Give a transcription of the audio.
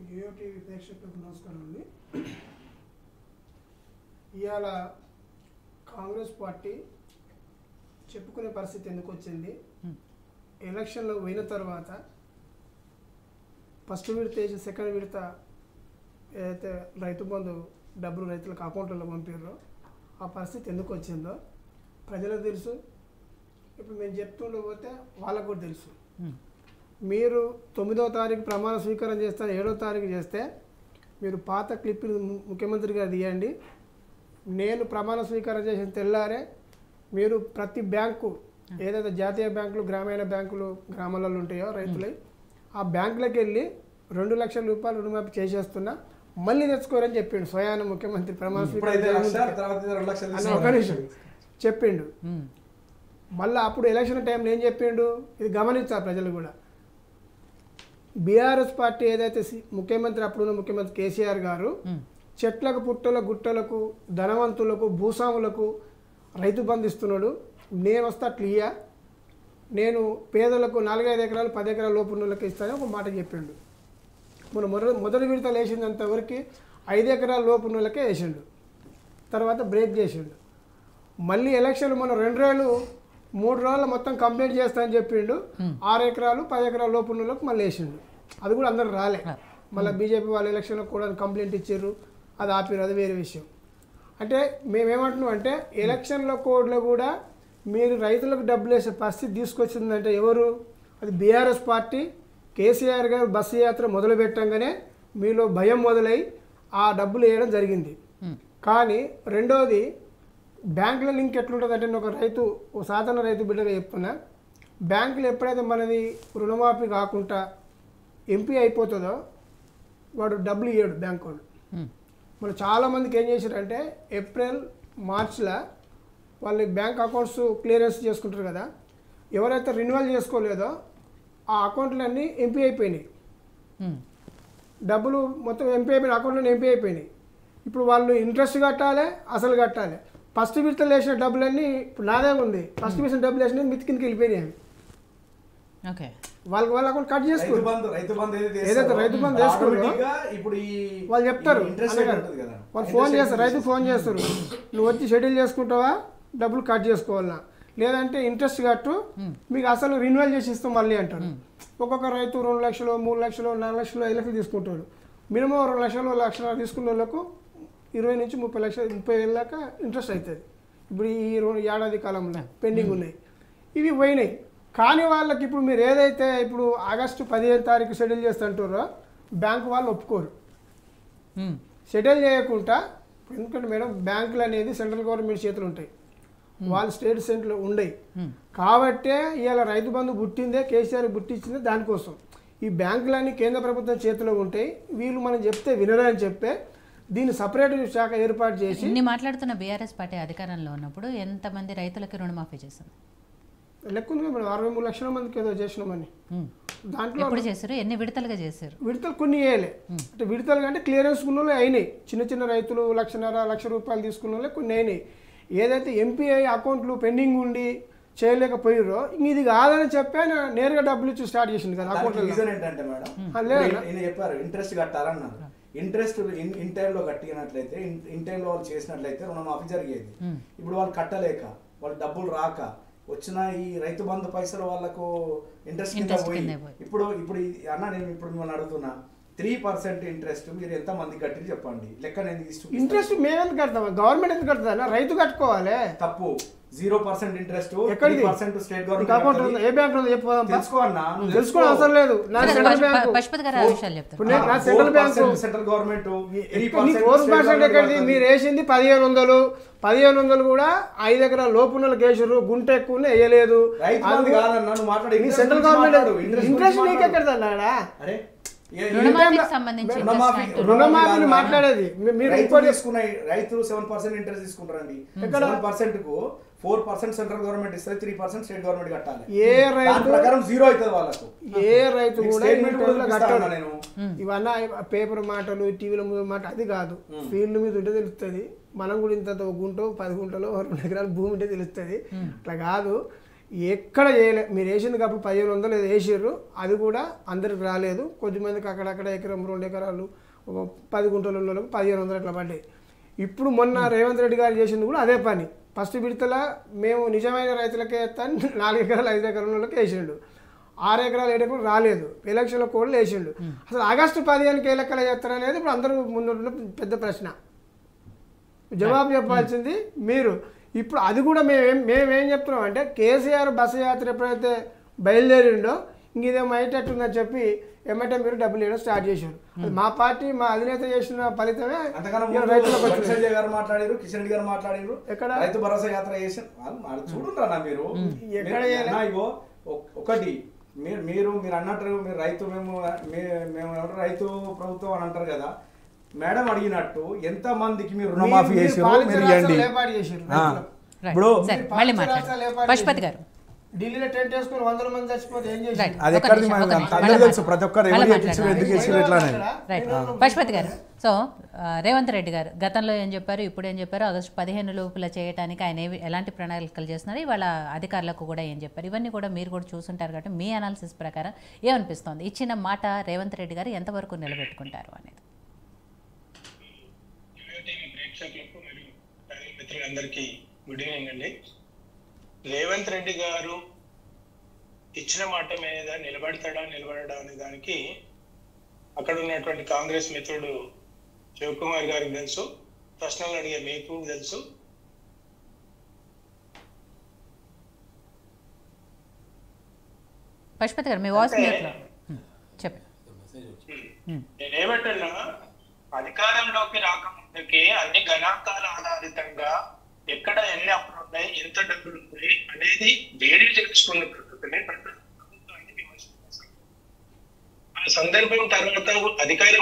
Jio TV ప్రేక్షకులకు నమస్కారం అండి. ఇవాళ కాంగ్రెస్ పార్టీ చెప్పుకునే పరిస్థితి ఎందుకు వచ్చింది? ఎలక్షన్లో పోయిన తర్వాత ఫస్ట్ విడత వేసి సెకండ్ విడత ఏదైతే రైతు బంధు డబ్బులు రైతులకు అకౌంట్లలో పంపారో ఆ పరిస్థితి ఎందుకు వచ్చిందో ప్రజలకు తెలుసు. ఇప్పుడు మేము చెప్తుండో పోతే వాళ్ళకు కూడా తెలుసు. మీరు 9వ తారీఖు ప్రమాణ స్వీకారం చేస్తారు, 7వ తారీఖు చేస్తే మీరు పాత క్లిప్ని ముఖ్యమంత్రి గారు తీయండి. నేను ప్రమాణ స్వీకారం చేసిన తెల్లారే మీరు ప్రతి బ్యాంకు ఏదైతే జాతీయ బ్యాంకులు గ్రామీణ బ్యాంకులు గ్రామాలలో ఉంటాయో రైతులై ఆ బ్యాంకులకు వెళ్ళి 2 లక్షల రూపాయలు రుణమాఫీ చేసేస్తున్నా మళ్ళీ తెచ్చుకోరని చెప్పిండు స్వయాన ముఖ్యమంత్రి ప్రమాణ స్వీకారం ఒక నిమిషం చెప్పిండు. మళ్ళీ అప్పుడు ఎలక్షన్ టైంలో ఏం చెప్పిండు? ఇది గమనించాలి ప్రజలు కూడా. బీఆర్ఎస్ పార్టీ ఏదైతే ముఖ్యమంత్రి అప్పుడున్న ముఖ్యమంత్రి కేసీఆర్ గారు చెట్లకు పుట్టలకు గుట్టలకు ధనవంతులకు భూస్వాములకు రైతు బంధు ఇస్తున్నాడు, నేను వస్తా క్లియా, నేను పేదలకు 4-5 ఎకరాలు 10 ఎకరాల లోపు ఉన్నోళ్ళకి ఇస్తానని ఒక మాట చెప్పిండు. మన మొదటి విడతలు వేసిందంతవరకు 5 ఎకరాల లోపు ఉన్నోళ్ళకే వేసిండు, తర్వాత బ్రేక్ చేసిండు. మళ్ళీ ఎలక్షన్లు మన 2 రోజులు 3 రోజులు మొత్తం కంప్లీట్ చేస్తానని చెప్పిండు. 6 ఎకరాలు 10 ఎకరాల లోపు ఉన్నోళ్ళకి మళ్ళీ వేసిండు. అది కూడా అందరు రాలే. మళ్ళీ బీజేపీ వాళ్ళు ఎలక్షన్లో కూడా కంప్లైంట్ ఇచ్చారు, అది ఆపిరు, అది వేరే విషయం. అంటే మేమేమంటున్నాం అంటే ఎలక్షన్ల కోడ్లో కూడా మీరు రైతులకు డబ్బులు వేసే పరిస్థితి తీసుకొచ్చిందంటే ఎవరు? అది బీఆర్ఎస్ పార్టీ. కేసీఆర్ గారు బస్సు యాత్ర మొదలు పెట్టంగానే మీలో భయం మొదలై ఆ డబ్బులు వేయడం జరిగింది. కానీ రెండోది బ్యాంకుల లింక్ ఎట్లుంటుంది అంటే నేను ఒక సాధారణ రైతు బిడ్డగా చెప్తున్నా, బ్యాంకులు ఎప్పుడైతే మనది రుణమాఫీ కాకుండా ఎంపీ అయిపోతుందో వాడు డబ్బులు ఇవ్వడు బ్యాంక్ వాడు. మనం చాలామందికి ఏం చేశారంటే ఏప్రిల్ మార్చ్లో వాళ్ళ బ్యాంక్ అకౌంట్స్ క్లియరెన్స్ చేసుకుంటారు కదా, ఎవరైతే రెన్యువల్ చేసుకోలేదో ఆ అకౌంట్లన్నీ ఎంపీ అయిపోయినాయి, డబ్బులు మొత్తం ఎంపీ అయిపోయిన అకౌంట్లో ఎంపీ అయిపోయినాయి. ఇప్పుడు వాళ్ళు ఇంట్రెస్ట్ కట్టాలి, అసలు కట్టాలి. ఫస్ట్ విడతలు వేసిన డబ్బులన్నీ ఇప్పుడు నాదే ఉంది, ఫస్ట్ వేసిన డబ్బులు వేసిన మితి కిందకి వెళ్ళిపోయినాయి. వాళ్ళ అకౌంట్ కట్ చేసుకోరు, ఏదైతే రైతు బంధు వేసుకోరు వాళ్ళు చెప్తారు, వాళ్ళు ఫోన్ చేస్తారు, రైతు ఫోన్ చేస్తారు, నువ్వు వచ్చి షెడ్యూల్ చేసుకుంటావా డబ్బులు కట్ చేసుకోవాలన్నా, లేదంటే ఇంట్రెస్ట్ కట్టు మీకు అసలు రిన్యువల్ చేసి ఇస్తాం మళ్ళీ అంటారు. ఒక్కొక్క రైతు 2 లక్షలు 3 లక్షలు 4 లక్షలు 5 లక్షలు తీసుకుంటాడు. మినిమం 2 లక్షలు 1 లక్ష తీసుకున్న వాళ్ళకు 20 నుంచి 30 లక్షలు 30,000 దాకా ఇంట్రెస్ట్ అవుతుంది. ఇప్పుడు ఈ ఏడాది కాలంలో పెండింగ్ ఉన్నాయి, ఇవి పోయినాయి. కానీ వాళ్ళకి ఇప్పుడు మీరు ఏదైతే ఇప్పుడు ఆగస్టు 15వ తారీఖు షెడ్యూల్ చేస్తుంటారో బ్యాంకు వాళ్ళు ఒప్పుకోరు షెడ్యూల్ చేయకుండా. ఎందుకంటే మేడం బ్యాంకులు అనేది సెంట్రల్ గవర్నమెంట్ చేతులు ఉంటాయి, వాళ్ళు స్టేట్ సెంటర్లో ఉండయి. కాబట్టే ఇవాళ రైతు బంధు పుట్టిందే కేసీఆర్ పుట్టించిందే దానికోసం. ఈ బ్యాంకులన్నీ కేంద్ర ప్రభుత్వం చేతిలో ఉంటాయి, వీళ్ళు మనం చెప్తే వినరని చెప్పే దీన్ని సపరేట్ శాఖ ఏర్పాటు చేసి. ఇన్ని మాట్లాడుతున్న బీఆర్ఎస్ పార్టీ అధికారంలో ఉన్నప్పుడు ఎంతమంది రైతులకి రుణమాఫీ చేసింది? లెక్క ఉంది మేడం, 63 లక్షల మందికి ఏదో చేసినామని. దాంట్లో ఎప్పుడు చేశారు? ఎన్ని విడతలుగా చేశారు? విడతలు కొన్ని వేయలే, అంటే విడతలు అంటే క్లియరెన్స్ ఉన్న వాళ్ళు అయినాయి. చిన్న రైతులు 1,50,000 రూపాయలు తీసుకున్న వాళ్ళే కొన్ని అయినాయి. ఏదైతే ఎంపీఐ అకౌంట్లు పెండింగ్ ఉండి చేయలేకపోయారో ఇది కాదని చెప్పే నేరుగా డబ్బులు ఇచ్చి స్టార్ట్ చేసింది కదా అకౌంట్లో. చెప్పారు ఇంట్రెస్ట్ కట్టాలన్నారు, ఇంట్రెస్ట్ ఇన్ టైంలో కట్టినట్లయితే ఇన్ టైంలో వాళ్ళు చేసినట్లయితే రుణమాఫీ జరిగేది. ఇప్పుడు వాళ్ళు కట్టలేక వాళ్ళు డబ్బులు రాక వచ్చిన ఈ రైతు బంధు పైసలు వాళ్ళకు ఇంట్రెస్ట్ కింద పోయి ఇప్పుడు అన్న నేను ఇప్పుడు మిమ్మల్ని అడుగుతున్నా 3% ఇంట్రెస్ట్ మీరు ఎంత మంది కట్టి చెప్పండి, లెక్క నేను ఇంట్రెస్ట్ మేము ఎందుకు కడతాం, గవర్నమెంట్ ఎందుకు కడతా, రైతు కట్టుకోవాలి. తప్పు 0% ఇంట్రెస్ట్ స్టేట్ గవర్నమెంట్ ఏ బ్యాంక్ తెలుసుకోవాలన్నా తెలుసుకోవడం అవసరం లేదు. సెంట్రల్ గవర్నమెంట్ మీరు వేసింది 1500 కూడా 5 ఎకరాల లోపు వేసారు, గుంట ఎక్కువ వేయలేదు. సెంట్రల్ గవర్నమెంట్ ఇంట్రెస్ట్ నీకెక్కడదా రుణమాఫీ మాట్లాడేది. మీరు రైతు 7% ఇంట్రెస్ట్ తీసుకుంటారండి, 7% కు 4% సెంట్రల్ గవర్నమెంట్ ఇస్తుంది, 3% స్టేట్ గవర్నమెంట్ కట్టాలి. ఏ రైతు ప్రకారం 0 అవుతుంది వాళ్ళకు. ఏ రైతు కూడా నేను ఇవన్నీ పేపర్ మాటలు టీవీల మీద మాట అది కాదు, ఫీల్డ్ మీద ఉంటే తెలుస్తుంది. మనం కూడా ఇంత గుంట 10 గుంటలో 2 ఎకరాల భూమి ఉంటే తెలుస్తుంది. అట్లా కాదు. ఎక్కడ చేయలే. మీరు వేసింది అప్పుడు 1500 ఏదో వేసారు, అది కూడా అందరికి రాలేదు. కొద్దిమందికి అక్కడక్కడ ఎకరం 2 ఎకరాలు 10 గుంటలు ఉన్న వాళ్ళకి 1500 అట్లా పడ్డాయి. ఇప్పుడు మొన్న రేవంత్ రెడ్డి గారు చేసింది కూడా అదే పని. ఫస్ట్ విడతల మేము నిజమైన రైతులకే వేస్తాను 4 ఎకరాలు 5 ఎకరాల వాళ్ళకి వేసిండు, 6 ఎకరాలు 7 ఎకరాలు రాలేదు, ఎలక్షన్ల కోడ్లు వేసిండు. అసలు ఆగస్టు 15కి ఏ లెక్కలు చేస్తారనేది ఇప్పుడు అందరూ ముందున్న పెద్ద ప్రశ్న. జవాబు చెప్పాల్సింది మీరు. ఇప్పుడు అది కూడా మేమేం చెప్తున్నాం అంటే కేసీఆర్ బస్సు యాత్ర ఎప్పుడైతే బయలుదేరిండో ఇంక ఇదేమో అయ్యేటట్టుందని చెప్పి ఏమంటే మీరు డబ్బులు ఇవ్వడం స్టార్ట్ చేశారు. మా పార్టీ మా అధినేత చేసిన ఫలితమే రైతులకు సంజయ్ గారు మాట్లాడారు, కిషన్ రెడ్డి గారు మాట్లాడారు, ఎక్కడ రైతు భరోసా యాత్ర చేసిన వాళ్ళు చూడుంటారా మీరు ఎక్కడ ఇగో ఒకటి మీరు మీరు మీరు అన్నట్టు మీరు రైతు మేము రైతు ప్రభుత్వం అని అంటారు కదా, మేడం అడిగినట్టు ఎంత మందికి మీరు రుణమాఫీ చేసారు మీరు ఇవ్వండి. ఇప్పుడు మళ్ళీ మాట్లాడండి పశుపతి గారు. ఢిల్లీలో టెంట్ వేసుకుని 100 మంది చచ్చిపోతే ఏం చేశారు? అది ఎక్కడిది అందరూ తెలుసు, ప్రతి ఒక్కరు ఎందుకు చేసారు ఎట్లానే. రైట్ పశుపతి గారు. సో రేవంత్ రెడ్డి గారు గతంలో ఏం చెప్పారు, ఇప్పుడు ఏం చెప్పారు, ఆగస్టు 15 లోపల చేయడానికి ఆయన ఎలాంటి ప్రణాళికలు చేస్తున్నారు, ఇవాళ అధికారులకు కూడా ఏం చెప్పారు, ఇవన్నీ కూడా మీరు కూడా చూసుంటారు కాబట్టి మీ అనాలిసిస్ ప్రకారం ఏమనిపిస్తోంది, ఇచ్చిన మాట రేవంత్ రెడ్డి గారు ఎంతవరకు నిలబెట్టుకుంటారు అనేది? మిత్రులందరికీ గుడ్ ఈవినింగ్ అండి. రేవంత్ రెడ్డి గారు ఇచ్చిన మాట మీద నిలబడడా అనే దానికి అక్కడ ఉన్నటువంటి కాంగ్రెస్ మిత్రుడు శివకుమార్ గారికి తెలుసు, ప్రశ్నలు అడిగే మీకు తెలుసు. పశుపతి గారు మీ వాయిస్ చెప్పండి. నేనేమంటున్నా, అధికారంలోకి రాకముందుకే అన్ని గణాంకాల ఆధారితంగా ఎక్కడ ఎన్ని అప్పులు ఉన్నాయి, ఎంత డబ్బులు ఉన్నాయి అనేది వేడి తెలుసుకున్న ప్రభుత్వమే ప్రభుత్వాన్ని విమర్శించారు. ఆ సందర్భం తర్వాత అధికారం